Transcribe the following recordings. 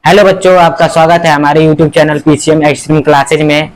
Hello बच्चों, आपका स्वागत है हमारे YouTube channel PCM extreme classes में।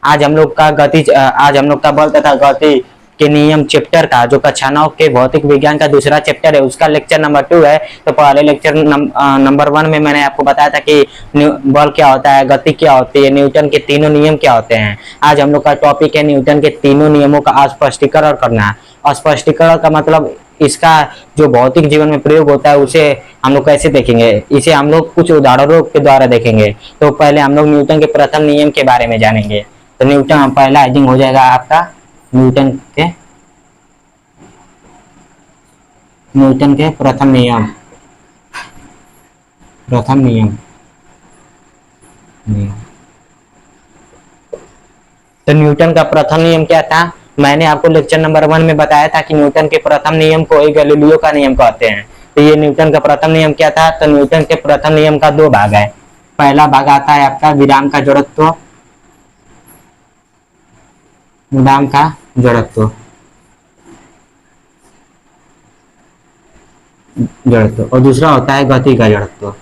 आज हम लोग का बल तथा गति के नियम चैप्टर का जो कक्षा 9 के भौतिक विज्ञान का दूसरा चैप्टर है उसका लेक्चर नंबर 2 है। तो पहले लेक्चर नंबर 1 में मैंने आपको बताया था कि बल क्या होता है, गति क्या होती है, न्यूटन के तीनों नियम क्या होते हैं। आज हम लोग का टॉपिक है न्यूटन के तीनों नियमों का स्पष्टीकरण करना। स्पष्टीकरण का मतलब इसका जो भौतिक जीवन में प्रयोग होता है उसे हम लोग कैसे देखेंगे, इसे हम लोग कुछ उदाहरणों के द्वारा देखेंगे। तो पहले हम लोग न्यूटन के प्रथम नियम के बारे में जानेंगे। तो न्यूटन पहला हेडिंग हो जाएगा आपका न्यूटन के प्रथम नियम। प्रथम नियम तो न्यूटन का प्रथम नियम क्या था? मैंने आपको लेक्चर नंबर 1 में बताया था कि न्यूटन के प्रथम नियम को ही गैलीलियो का नियम कहते हैं। तो ये न्यूटन का प्रथम नियम क्या था? तो न्यूटन के प्रथम नियम का दो भाग है। पहला भाग आता है आपका विराम का जड़त्व। विराम का जड़त्व और दूसरा होता है गति का जड़त्व।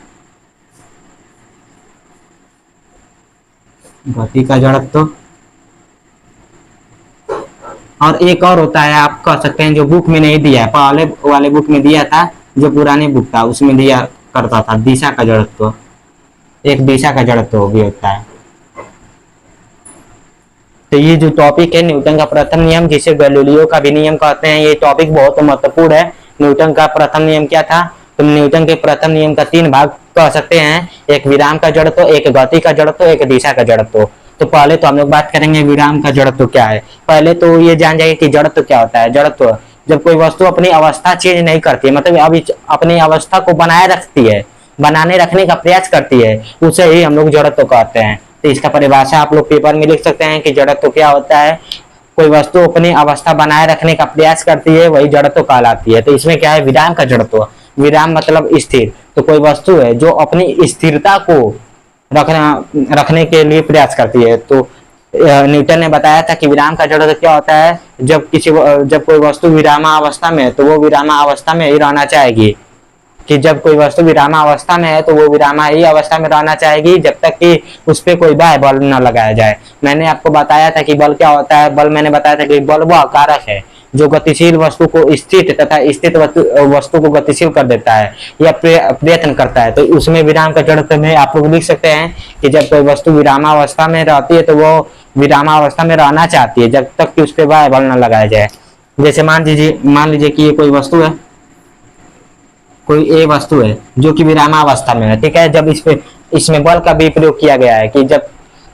गति का जड़त्व और एक और होता है, आप कह सकते हैं जो बुक में नहीं दिया है, पहले वाले बुक में दिया था, जो पुरानी बुक था उसमें दिया करता था, दिशा का जड़त्व। एक दिशा का जड़त्व भी होता है। तो ये जो टॉपिक है न्यूटन का प्रथम नियम, जिसे गैलीलियो का भी नियम कहते हैं, ये टॉपिक बहुत महत्वपूर्ण है। न्यूटन का प्रथम नियम क्या था? तो न्यूटन के प्रथम नियम का 3 भाग कह सकते हैं, एक विराम का जड़त्व, एक गति का जड़त्व, एक दिशा का जड़त्व। तो पहले तो हम लोग बात करेंगे विराम का जड़त्व क्या है। पहले तो ये जान जाइए कि जड़त्व क्या होता है। जड़त्व जब कोई वस्तु अपनी अवस्था चेंज नहीं करती है, मतलब अभी अपनी अवस्था को बनाए रखती है, बनाने रखने का प्रयास करती है, उसे ही हम लोग जड़त्व कहते हैं। तो इसका परिभाषा आप लोग पेपर में लिख सकते हैं कि जड़त्व क्या होता है। कोई वस्तु अपनी अवस्था बनाए रखने का प्रयास करती है, वही जड़त्व कहलाती है। तो इसमें क्या है? विराम का जड़त्व। विराम मतलब स्थिर। तो कोई वस्तु है जो अपनी स्थिरता को रखने के लिए प्रयास करती है। तो न्यूटन ने बताया था कि विराम का जड़त्व क्या होता है। जब कोई वस्तु विरामावस्था में है तो वो विरामावस्था में ही रहना चाहेगी। कि जब कोई वस्तु विरामावस्था में है तो वो विरामा ही अवस्था में रहना चाहेगी जब तक कि उस पर कोई बाह्य बल न लगाया जाए। मैंने आपको बताया था कि बल क्या होता है। बल मैंने बताया था कि बल वह कारक है जो गतिशील वस्तु को स्थित तथा स्थित वस्तु को गतिशील कर देता है या प्रयत्न करता है। तो उसमें विराम का जड़त्व में आप लोग लिख सकते हैं कि जब कोई वस्तु विरामावस्था में रहती है तो वो विरामावस्था में रहना चाहती है जब तक कि उस पर बाह्य बल न लगाया जाए। जैसे मान लीजिए कि ये कोई वस्तु है, कोई ए वस्तु है जो कि विरामावस्था में है, ठीक है। जब इसमें बल का भी प्रयोग किया गया है कि जब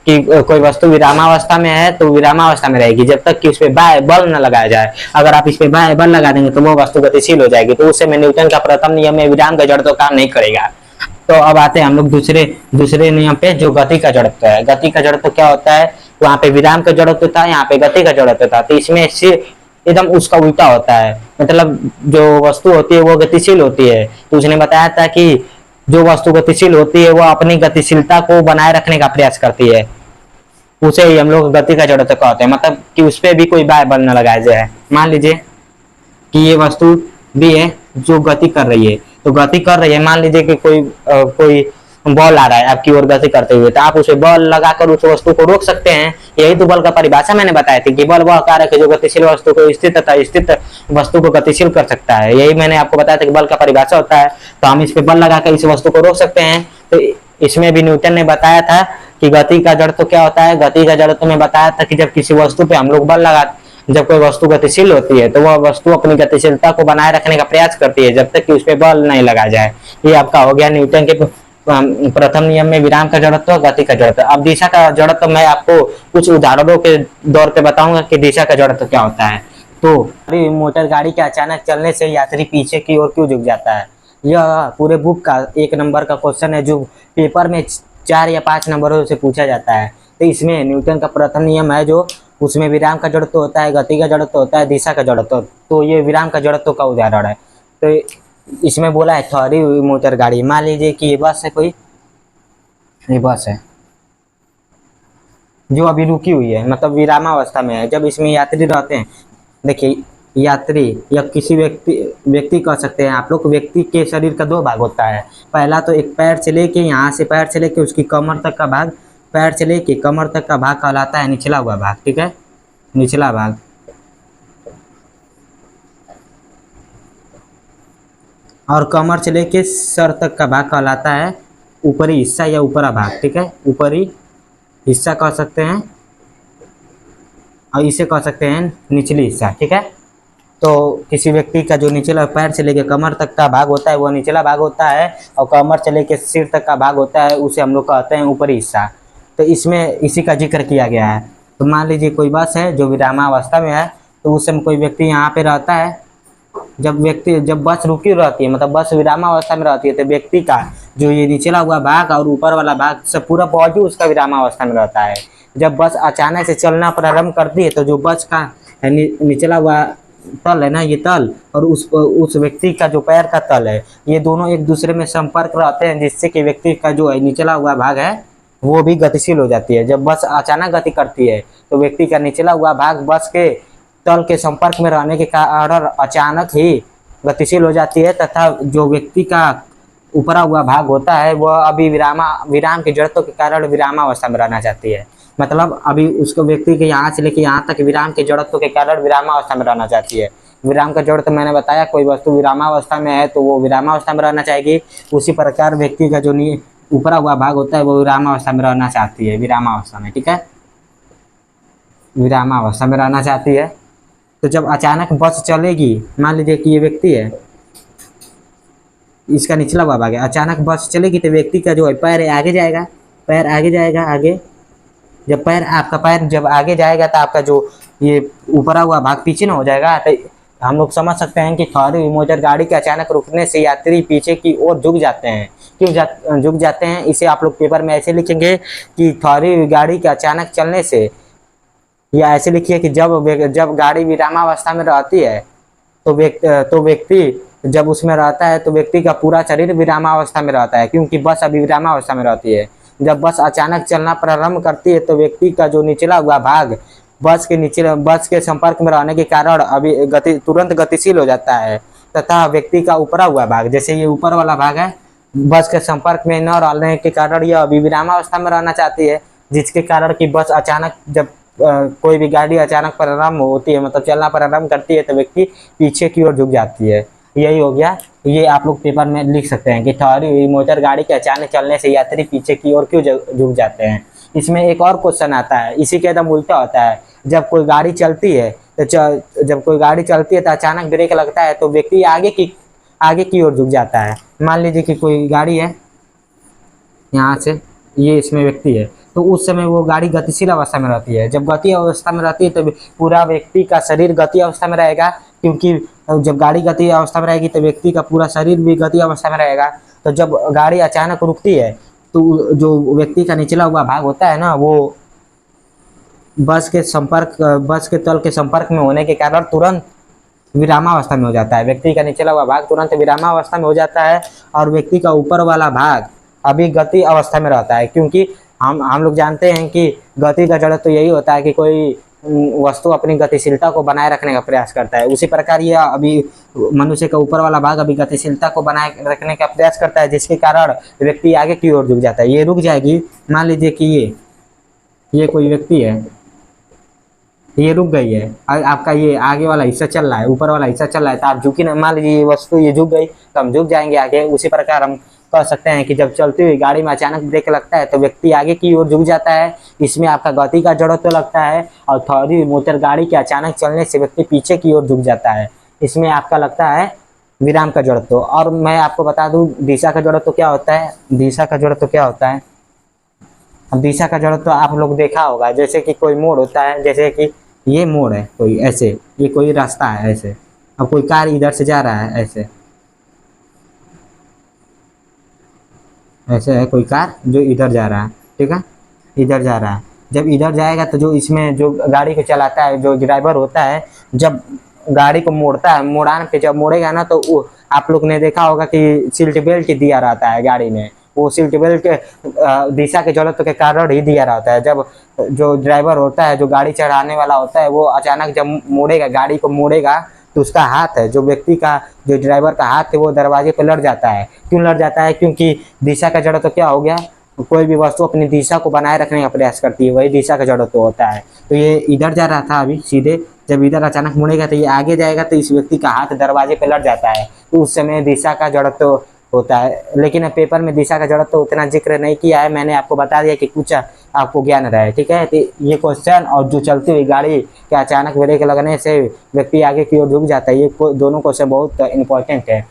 कि कोई वस्तु विरामावस्था में है तो विरामावस्था में रहेगी जब तक कि उस पर बाह्य बल न लगाया जाए। अगर आप इस पे बाह्य बल लगा देंगे तो वो वस्तु गतिशील हो जाएगी। तो उससे में न्यूटन का प्रथम नियम में विराम का जड़त्व काम नहीं करेगा। तो अब आते हैं हम लोग दूसरे नियम पे, जो गति का जड़त्व है। गति का जड़त्व क्या होता है? वहां पे विराम का जड़त्व था, यहाँ पे गति का जड़त्व था। तो इसमें सिर्फ एकदम उसका उल्टा होता है, मतलब जो वस्तु होती है वो गतिशील होती है। तो उसने बताया था कि जो वस्तु गतिशील होती है वो अपनी गतिशीलता को बनाए रखने का प्रयास करती है, उसे ही हम लोग गति का जड़त्व कहते हैं। मतलब कि उस पर भी कोई बाह्य बल न लगाया जाए। मान लीजिए कि ये वस्तु भी है जो गति कर रही है, तो गति कर रही है, मान लीजिए कि कोई बॉल आ रहा है आपकी ओर गति करते हुए, तो आप उसे बल लगाकर उस वस्तु को रोक सकते हैं। यही तो बल का परिभाषा मैंने बताया थी कि बल वह कारक है जो गतिशील वस्तु को स्थिर तथा स्थित वस्तु को गतिशील कर सकता है। यही मैंने आपको बताया था कि बल का परिभाषा होता है। तो हम इस पे बल लगाकर इस वस्तु को रोक सकते हैं। तो इसमें भी न्यूटन ने बताया था कि गति का जड़त्व क्या होता है। गति का जड़त्व में बताया था कि जब किसी वस्तु पे हम लोग बल लगा, जब कोई वस्तु गतिशील होती है तो वह वस्तु अपनी गतिशीलता को बनाए रखने का प्रयास करती है जब तक कि उस पर बल नहीं लगाया जाए। ये आपका हो गया न्यूटन के प्रथम नियम में विराम का जड़त्व, गति का जड़त्व। अब दिशा का जड़त्व मैं आपको कुछ उदाहरणों के दौर पे बताऊंगा कि दिशा का जड़त्व क्या होता है। तो मोटर गाड़ी के अचानक चलने से यात्री पीछे की ओर क्यों झुक जाता है? यह पूरे बुक का 1 नंबर का क्वेश्चन है जो पेपर में 4 या 5 नंबरों से पूछा जाता है। तो इसमें न्यूटन का प्रथम नियम है जो उसमें विराम का जड़त्व होता है, गति का जड़त्व होता है, दिशा का जड़त्व। तो ये विराम का जड़त्व का उदाहरण है। तो इसमें बोला है ठहरी हुई मोटर गाड़ी। मान लीजिए कि ये बस है, ये बस है जो अभी रुकी हुई है, मतलब विरामावस्था में है। जब इसमें यात्री रहते हैं, देखिए यात्री या किसी व्यक्ति व्यक्ति कह सकते हैं आप लोग। व्यक्ति के शरीर का दो भाग होता है। पहला तो एक पैर से लेके, यहाँ से पैर से लेके उसकी कमर तक का भाग, पैर से लेके कमर तक का भाग कहलाता है निचला हुआ भाग, ठीक है, निचला भाग। और कमर से लेके सर तक का भाग कहलाता है ऊपरी हिस्सा या ऊपरा भाग, ठीक है, ऊपरी हिस्सा कह सकते हैं, और इसे कह सकते हैं निचली हिस्सा, ठीक है। तो किसी व्यक्ति का जो निचला पैर से लेकर कमर तक का भाग होता है वो निचला भाग होता है, और कमर से लेकर सिर तक का भाग होता है उसे हम लोग कहते हैं ऊपरी हिस्सा। तो इसमें इसी का जिक्र किया गया है। तो मान लीजिए कोई बस है जो विरामावस्था में है, तो उस समय कोई व्यक्ति यहाँ पे रहता है। जब बस रुकी रहती है, मतलब बस विरामावस्था में रहती है, तो व्यक्ति का जो ये निचला हुआ भाग और ऊपर वाला भाग सब पूरा बॉडी उसका विरामावस्था में रहता है। जब बस अचानक से चलना प्रारंभ करती है तो जो बस का निचला हुआ तल है ना, ये तल, और उस व्यक्ति का जो पैर का तल है, ये दोनों एक दूसरे में संपर्क रहते हैं, जिससे कि व्यक्ति का जो निचला हुआ भाग है वो भी गतिशील हो जाती है। जब बस अचानक गति करती है तो व्यक्ति का निचला हुआ भाग बस के तल के संपर्क में रहने के कारण अचानक ही गतिशील हो जाती है, तथा जो व्यक्ति का ऊपरा हुआ भाग होता है वह अभी विराम की जरूरतों के कारण विरामावस्था में रहना चाहती है। मतलब अभी उसको व्यक्ति के यहाँ से लेकर यहाँ तक विराम की जरूरतों के कारण विरामावस्था में रहना चाहती है। विराम का जरूरत मैंने बताया, कोई वस्तु विरामावस्था में है तो वो विरामावस्था में रहना चाहेगी। उसी प्रकार व्यक्ति का जो ऊपरा हुआ भाग होता है वो विरामावस्था में रहना चाहती है, विरामावस्था में, ठीक है, विरामावस्था में रहना चाहती है। तो जब अचानक बस चलेगी, मान लीजिए कि ये व्यक्ति है, इसका निचला हुआ भाग है, अचानक बस चलेगी तो व्यक्ति का जो है पैर है आगे जाएगा, पैर आगे जाएगा, आगे। जब आपका पैर जब आगे जाएगा तो आपका जो ये ऊपरा हुआ भाग पीछे ना हो जाएगा। तो हम लोग समझ सकते हैं कि थोड़ी मोटर गाड़ी के अचानक रुकने से यात्री पीछे की ओर झुक जाते हैं। क्यों झुक जाते हैं, इसे आप लोग पेपर में ऐसे लिखेंगे कि थोड़ी गाड़ी के अचानक चलने से, या ऐसे लिखिए कि जब गाड़ी विरामावस्था में रहती है तो व्यक्ति जब उसमें रहता है तो व्यक्ति का पूरा शरीर विरामावस्था में रहता है, क्योंकि बस अभी विरामावस्था में रहती है। जब बस अचानक चलना प्रारंभ करती है तो व्यक्ति का जो निचला हुआ भाग बस के संपर्क में रहने के कारण अभी तुरंत गतिशील हो जाता है, तथा व्यक्ति का ऊपरा हुआ भाग, जैसे ये ऊपर वाला भाग है, बस के संपर्क में न रहने के कारण यह अभी विरामावस्था में रहना चाहती है, जिसके कारण कि बस अचानक जब कोई भी गाड़ी अचानक प्रारंभ होती है, मतलब चलना प्रारंभ करती है, तो व्यक्ति पीछे की ओर झुक जाती है। यही हो गया। ये आप लोग पेपर में लिख सकते हैं कि ठहरी हुई मोटर गाड़ी के अचानक चलने से यात्री पीछे की ओर क्यों झुक जाते हैं। इसमें एक और क्वेश्चन आता है, इसी के एकदम उल्टा होता है। जब कोई गाड़ी चलती है तो अचानक ब्रेक लगता है तो व्यक्ति आगे की ओर झुक जाता है। मान लीजिए कि कोई गाड़ी है, यहाँ से ये इसमें व्यक्ति है, तो उस समय वो गाड़ी गतिशील अवस्था में रहती है। जब गति अवस्था में रहती है तो पूरा व्यक्ति का शरीर गति अवस्था में रहेगा, क्योंकि जब गाड़ी गति अवस्था में रहेगी तो व्यक्ति का पूरा शरीर भी गति अवस्था में रहेगा। तो जब गाड़ी अचानक रुकती है तो जो व्यक्ति का निचला हुआ भाग होता है ना, वो बस के तल के संपर्क में होने के कारण तुरंत विरामावस्था में हो जाता है। व्यक्ति का निचला हुआ भाग तुरंत विरामावस्था में हो जाता है, और व्यक्ति का ऊपर वाला भाग अभी गति अवस्था में रहता है, क्योंकि हम लोग जानते हैं कि गति का जड़ तो यही होता है कि कोई वस्तु अपनी गतिशीलता को बनाए रखने का प्रयास करता है। उसी प्रकार यह अभी मनुष्य का ऊपर वाला भाग अभी गतिशीलता को बनाए रखने का प्रयास करता है, जिसके कारण व्यक्ति आगे की ओर झुक जाता है। ये रुक जाएगी, मान लीजिए कि ये कोई व्यक्ति है, ये रुक गई है, आपका ये आगे वाला हिस्सा चल रहा है, ऊपर वाला हिस्सा चल रहा है, तो आप झुकी ना, मान लीजिए ये वस्तु ये झुक गई तो हम झुक जाएंगे आगे। उसी प्रकार हम कह सकते हैं कि जब चलती हुई गाड़ी में अचानक ब्रेक लगता है तो व्यक्ति आगे की ओर झुक जाता है। इसमें आपका गति का जड़त्व लगता है, और थोड़ी हुई मोटर गाड़ी के अचानक चलने से व्यक्ति पीछे की ओर झुक जाता है। इसमें आपका लगता है विराम का जड़त्व। और मैं आपको बता दूं दिशा का जड़त्व क्या होता है। दिशा का जड़त्व क्या होता है, दिशा का जड़त्व आप लोग देखा होगा, जैसे कि कोई मोड़ होता है, जैसे कि ये मोड़ है कोई, ऐसे ये कोई रास्ता है ऐसे, अब कोई कार इधर से जा रहा है, ऐसे है कोई कार जो इधर जा रहा है, ठीक है, इधर जा रहा है। जब इधर जाएगा तो जो इसमें जो गाड़ी को चलाता है, जो ड्राइवर होता है, जब गाड़ी को मोड़ता है, मोड़ान पे जब मोड़ेगा ना, तो आप लोग ने देखा होगा कि सीट बेल्ट दिया रहता है गाड़ी में। वो सीट बेल्ट के दिशा के जड़त्व के कारण ही दिया रहता है। जब जो ड्राइवर होता है, जो गाड़ी चढ़ाने वाला होता है, वो अचानक जब मोड़ेगा, गाड़ी को मोड़ेगा, तो उसका हाथ है, जो व्यक्ति का, जो ड्राइवर का हाथ है वो दरवाजे पर लड़ जाता है। क्यों लड़ जाता है? क्योंकि दिशा का जड़ तो क्या हो गया, कोई भी वस्तु अपनी दिशा को बनाए रखने का प्रयास करती है, वही दिशा का जड़ तो होता है। तो ये इधर जा रहा था अभी सीधे, जब इधर अचानक मुड़ेगा तो ये आगे जाएगा, तो इस व्यक्ति का हाथ दरवाजे पे लड़ जाता है, तो उस समय दिशा का जड़ तो होता है। लेकिन पेपर में दिशा का जड़ तो उतना जिक्र नहीं किया है, मैंने आपको बता दिया कि कुछ आपको ज्ञान रहे, ठीक है। तो ये क्वेश्चन और जो चलती हुई गाड़ी के अचानक ब्रेक लगने से व्यक्ति आगे की ओर झुक जाता है, ये दोनों क्वेश्चन बहुत इंपॉर्टेंट है।